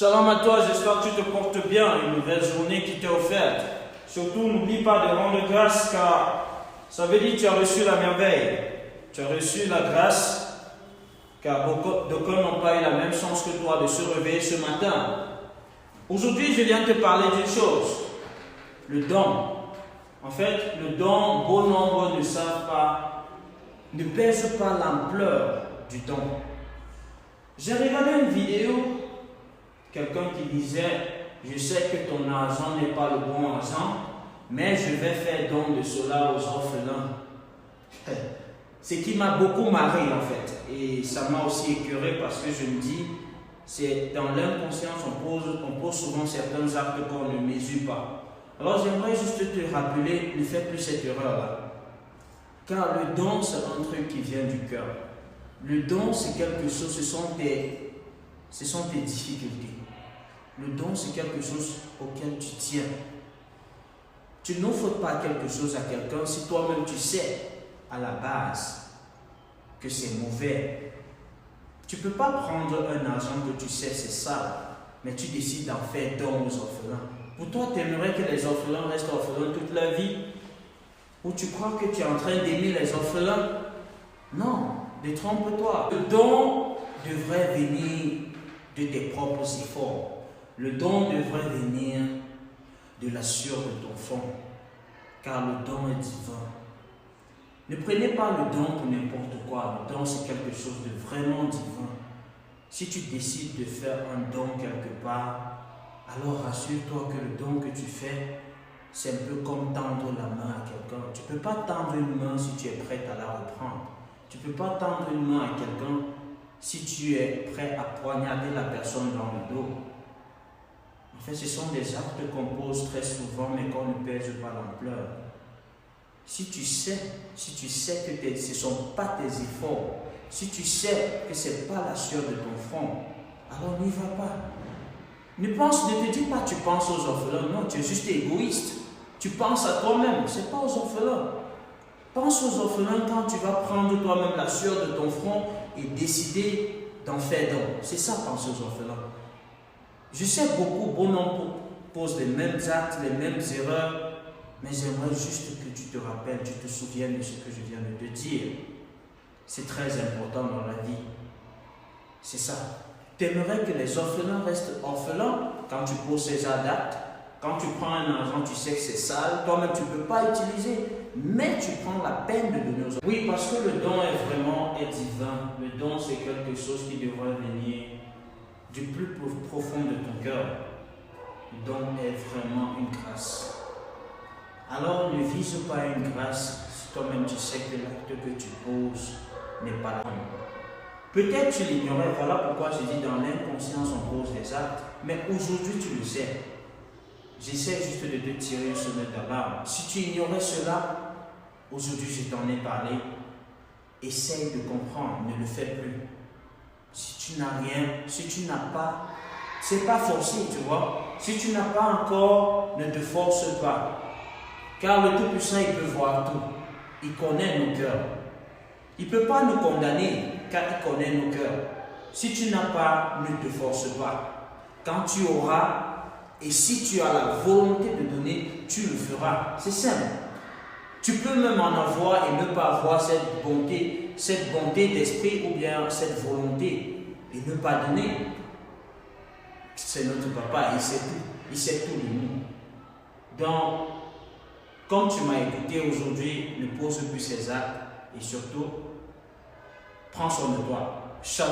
Shalom à toi, j'espère que tu te portes bien. Une nouvelle journée qui t'est offerte. Surtout, n'oublie pas de rendre grâce car ça veut dire que tu as reçu la merveille. Tu as reçu la grâce car d'aucuns n'ont pas eu la même chance que toi de se réveiller ce matin. Aujourd'hui, je viens te parler d'une chose. Le don. En fait, le don, bon nombre ne savent pas, ne pèse pas l'ampleur du don. J'ai regardé une vidéo, quelqu'un qui disait, je sais que ton argent n'est pas le bon argent, mais je vais faire don de cela aux orphelins. Ce qui m'a beaucoup marré en fait, et ça m'a aussi écœuré parce que je me dis, c'est dans l'inconscience, on pose souvent certains actes qu'on ne mesure pas. Alors j'aimerais juste te rappeler, ne fais plus cette erreur-là. Car le don, c'est un truc qui vient du cœur. Le don, c'est quelque chose, ce sont tes difficultés. Le don, c'est quelque chose auquel tu tiens. Tu n'offres pas quelque chose à quelqu'un si toi-même tu sais à la base que c'est mauvais. Tu ne peux pas prendre un argent que tu sais c'est sale, mais tu décides d'en faire don aux orphelins. Pour toi, tu aimerais que les orphelins restent orphelins toute leur vie? Ou tu crois que tu es en train d'aimer les orphelins? Non, détrompe-toi. Le don devrait venir de tes propres efforts. Le don devrait venir de la sueur de ton fond, car le don est divin. Ne prenez pas le don pour n'importe quoi. Le don, c'est quelque chose de vraiment divin. Si tu décides de faire un don quelque part, alors rassure-toi que le don que tu fais, c'est un peu comme tendre la main à quelqu'un. Tu ne peux pas tendre une main si tu es prêt à la reprendre. Tu ne peux pas tendre une main à quelqu'un si tu es prêt à poignarder la personne dans le dos. En fait, ce sont des actes qu'on pose très souvent, mais qu'on ne pèse pas l'ampleur. Si tu sais que ce ne sont pas tes efforts, si tu sais que ce n'est pas la sueur de ton front, alors n'y va pas. Ne te dis pas tu penses aux orphelins, non, tu es juste égoïste. Tu penses à toi-même, ce n'est pas aux orphelins. Pense aux orphelins quand tu vas prendre toi-même la sueur de ton front et décider d'en faire don. C'est ça, penser aux orphelins. Je sais bon nombre posent les mêmes actes, les mêmes erreurs, mais j'aimerais juste que tu te rappelles, tu te souviennes de ce que je viens de te dire. C'est très important dans la vie. C'est ça. Tu aimerais que les orphelins restent orphelins quand tu poses ces actes. Quand tu prends un argent, tu sais que c'est sale, toi-même tu ne peux pas utiliser, mais tu prends la peine de donner aux autres. Oui, parce que le don est divin. Le don, c'est quelque chose qui devrait venir du plus profond de ton cœur. Le don est vraiment une grâce. Alors ne vise pas une grâce si toi-même tu sais que l'acte que tu poses n'est pas là. Peut-être tu l'ignorais, voilà pourquoi je dis dans l'inconscience on pose des actes, mais aujourd'hui tu le sais. J'essaie juste de te tirer une sonnette d'alarme. Si tu ignorais cela, aujourd'hui je t'en ai parlé. Essaye de comprendre, ne le fais plus. Si tu n'as rien, si tu n'as pas, c'est pas forcé, tu vois. Si tu n'as pas encore, ne te force pas. Car le Tout-Puissant, il peut voir tout. Il connaît nos cœurs. Il ne peut pas nous condamner, car il connaît nos cœurs. Si tu n'as pas, ne te force pas. Quand tu auras, et si tu as la volonté de donner, tu le feras. C'est simple. Tu peux même en avoir et ne pas avoir cette bonté d'esprit ou bien cette volonté et ne pas donner. C'est notre papa, il sait tout. Il sait tout de nous. Donc, comme tu m'as écouté aujourd'hui, ne pose plus ces actes et surtout, prends soin de toi. Shalom.